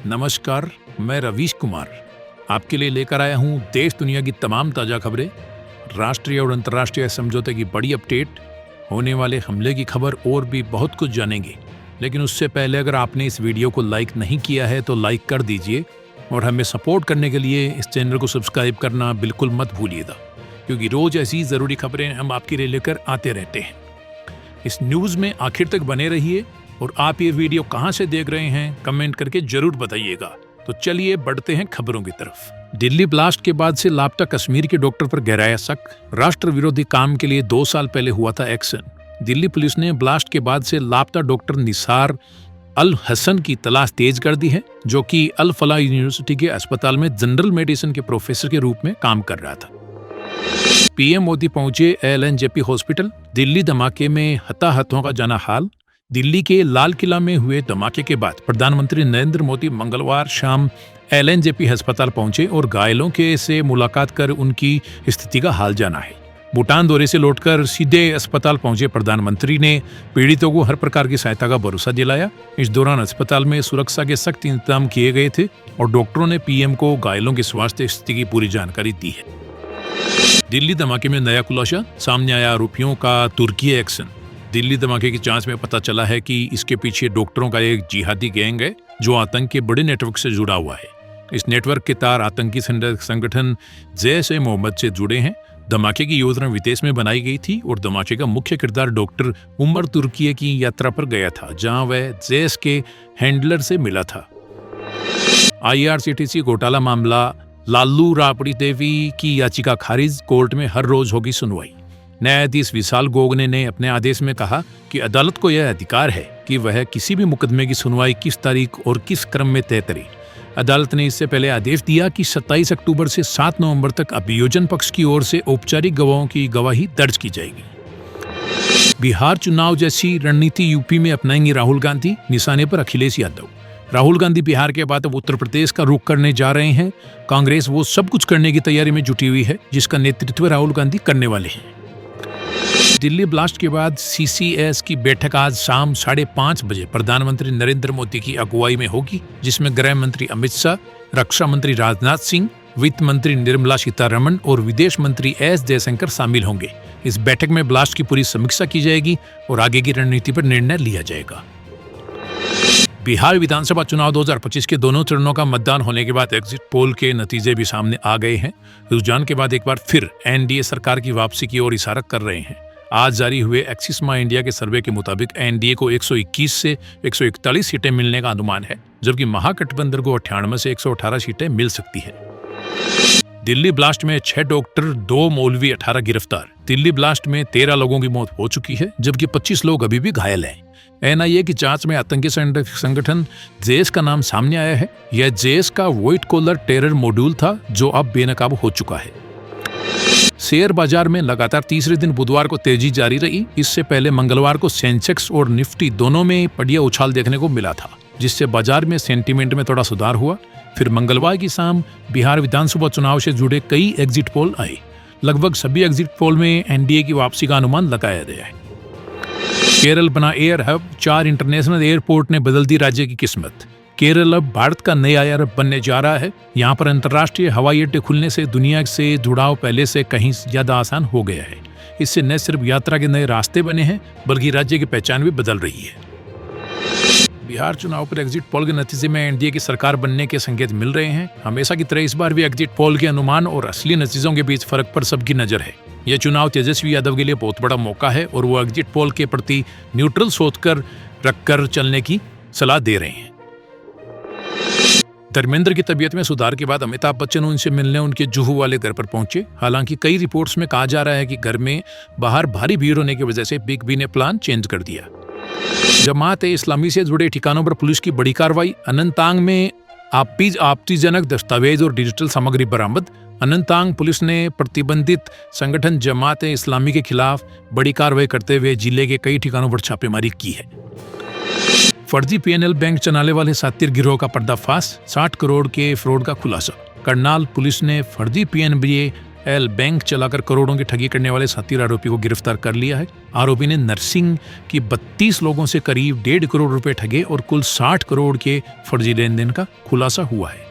नमस्कार, मैं रवीश कुमार आपके लिए लेकर आया हूँ देश दुनिया की तमाम ताज़ा खबरें, राष्ट्रीय और अंतर्राष्ट्रीय समझौते की बड़ी अपडेट, होने वाले हमले की खबर और भी बहुत कुछ जानेंगे। लेकिन उससे पहले अगर आपने इस वीडियो को लाइक नहीं किया है तो लाइक कर दीजिए और हमें सपोर्ट करने के लिए इस चैनल को सब्सक्राइब करना बिल्कुल मत भूलिएगा, क्योंकि रोज़ ऐसी ज़रूरी खबरें हम आपके लिए लेकर आते रहते हैं। इस न्यूज़ में आखिर तक बने रहिए और आप ये वीडियो कहाँ से देख रहे हैं कमेंट करके जरूर बताइएगा। तो चलिए बढ़ते हैं खबरों की तरफ। दिल्ली ब्लास्ट के बाद से लापता कश्मीर के डॉक्टर पर गहराया शक, राष्ट्र विरोधी काम के लिए 2 साल पहले हुआ था एक्शन। दिल्ली पुलिस ने ब्लास्ट के बाद से लापता डॉक्टर निसार अल हसन की तलाश तेज कर दी है, जो कि अल फलाह यूनिवर्सिटी के अस्पताल में जनरल मेडिसिन के प्रोफेसर के रूप में काम कर रहा था। पीएम मोदी पहुंचे एलएनजेपी हॉस्पिटल। दिल्ली धमाके में हताहतों का जाना हाल। दिल्ली के लाल किला में हुए धमाके के बाद प्रधानमंत्री नरेंद्र मोदी मंगलवार शाम एलएनजेपी अस्पताल पहुंचे और घायलों के से मुलाकात कर उनकी स्थिति का हाल जाना है। भूटान दौरे से लौटकर सीधे अस्पताल पहुंचे प्रधानमंत्री ने पीड़ितों को हर प्रकार की सहायता का भरोसा दिलाया। इस दौरान अस्पताल में सुरक्षा के सख्त इंतजाम किए गए थे और डॉक्टरों ने पीएम को घायलों की स्वास्थ्य स्थिति की पूरी जानकारी दी है। दिल्ली धमाके में नया खुलासा, सामने आया आरोपियों का तुर्की एक्शन। दिल्ली धमाके की जांच में पता चला है कि इसके पीछे डॉक्टरों का एक जिहादी गैंग है जो आतंक के बड़े नेटवर्क से जुड़ा हुआ है। इस नेटवर्क के तार आतंकी संगठन जैश-ए-मोहम्मद से जुड़े हैं। धमाके की योजना विदेश में बनाई गई थी और धमाके का मुख्य किरदार डॉक्टर उमर तुर्की की यात्रा पर गया था, जहां वह जैश के हैंडलर से मिला था। आईआरसीटीसी घोटाला मामला, लालू राबड़ी देवी की याचिका खारिज, कोर्ट में हर रोज होगी सुनवाई। न्यायाधीश विशाल गोगने ने अपने आदेश में कहा कि अदालत को यह अधिकार है कि वह किसी भी मुकदमे की सुनवाई किस तारीख और किस क्रम में तय करे। अदालत ने इससे पहले आदेश दिया कि 27 अक्टूबर से 7 नवंबर तक अभियोजन पक्ष की ओर से औपचारिक गवाहों की गवाही दर्ज की जाएगी। बिहार चुनाव जैसी रणनीति यूपी में अपनाएंगे राहुल गांधी, निशाने पर अखिलेश यादव। राहुल गांधी बिहार के बाद अब उत्तर प्रदेश का रुख करने जा रहे हैं। कांग्रेस वो सब कुछ करने की तैयारी में जुटी हुई है जिसका नेतृत्व राहुल गांधी करने वाले हैं। दिल्ली ब्लास्ट के बाद सीसीएस की बैठक आज शाम 5:30 बजे प्रधानमंत्री नरेंद्र मोदी की अगुवाई में होगी, जिसमें गृह मंत्री अमित शाह, रक्षा मंत्री राजनाथ सिंह, वित्त मंत्री निर्मला सीतारमण और विदेश मंत्री एस जयशंकर शामिल होंगे। इस बैठक में ब्लास्ट की पूरी समीक्षा की जाएगी और आगे की रणनीति पर निर्णय लिया जाएगा। बिहार विधानसभा चुनाव 2025 के दोनों चरणों का मतदान होने के बाद एग्जिट पोल के नतीजे भी सामने आ गए हैं। रुझान के बाद एक बार फिर एनडीए सरकार की वापसी की ओर इशारा कर रहे हैं। आज जारी हुए एक्सिस माई इंडिया के सर्वे के मुताबिक एनडीए को 121 से 141 सीटें मिलने का अनुमान है, जबकि महागठबंधन को 98 से 118 सीटें मिल सकती है। दिल्ली ब्लास्ट में 6 डॉक्टर, 2 मौलवी, 18 गिरफ्तार। दिल्ली ब्लास्ट में 13 लोगों की मौत हो चुकी है, जबकि 25 लोग अभी भी घायल हैं। एनआईए की जांच में आतंकी संगठन जैश का नाम सामने आया है। यह जैश का व्हाइट कॉलर टेरर मॉड्यूल था, जो अब बेनकाब हो चुका है। शेयर बाजार में लगातार तीसरे दिन बुधवार को तेजी जारी रही। इससे पहले मंगलवार को सेंसेक्स और निफ्टी दोनों में बढ़िया उछाल देखने को मिला था, जिससे बाजार में सेंटीमेंट में थोड़ा सुधार हुआ। फिर मंगलवार की शाम बिहार विधानसभा चुनाव से जुड़े कई एग्जिट पोल आए। लगभग सभी एग्जिट पोल में एनडीए की वापसी का अनुमान लगाया गया है। केरल बना एयर हब, 4 इंटरनेशनल एयरपोर्ट ने बदल दी राज्य की किस्मत। केरल अब भारत का नया एयर हब बनने जा रहा है। यहाँ पर अंतर्राष्ट्रीय हवाई अड्डे खुलने से दुनिया से जुड़ाव पहले से कहीं ज्यादा आसान हो गया है। इससे न सिर्फ यात्रा के नए रास्ते बने हैं, बल्कि राज्य की पहचान भी बदल रही है। बिहार चुनाव पर एग्जिट पोल के नतीजे में एनडीए की सरकार बनने के संकेत मिल रहे हैं। हमेशा की तरह इस बार भी एग्जिट पोल के अनुमान और असली नतीजों के बीच फर्क पर सबकी नजर है। यह चुनाव तेजस्वी यादव के लिए बहुत बड़ा मौका है और वो एग्जिट पोल के प्रति न्यूट्रल सोच कर रखकर चलने की सलाह दे रहे हैं। धर्मेंद्र की तबीयत में सुधार के बाद अमिताभ बच्चन उनसे मिलने उनके जुहू वाले घर पर पहुंचे। हालांकि कई रिपोर्ट्स में कहा जा रहा है कि घर में बाहर भारी भीड़ होने की वजह से बिग बी ने प्लान चेंज कर दिया। जमात-ए-इस्लामी से जुड़े ठिकानों पर पुलिस की बड़ी कार्रवाई। अनंतनाग में आपत्तिजनक दस्तावेज और डिजिटल सामग्री बरामद। अनंतनाग पुलिस ने प्रतिबंधित संगठन जमात-ए-इस्लामी के खिलाफ बड़ी कार्रवाई करते हुए जिले के कई ठिकानों पर छापेमारी की है। फर्जी पीएनएल बैंक चलाने वाले सातिर गिरोह का पर्दाफाश, 60 करोड़ के फ्रॉड का खुलासा। करनाल पुलिस ने फर्जी पीएनबी एल बैंक चलाकर करोड़ों की ठगी करने वाले 70 आरोपी को गिरफ्तार कर लिया है। आरोपी ने नरसिंह की 32 लोगों से करीब 1.5 करोड़ रुपए ठगे और कुल 60 करोड़ के फर्जी लेन देन का खुलासा हुआ है।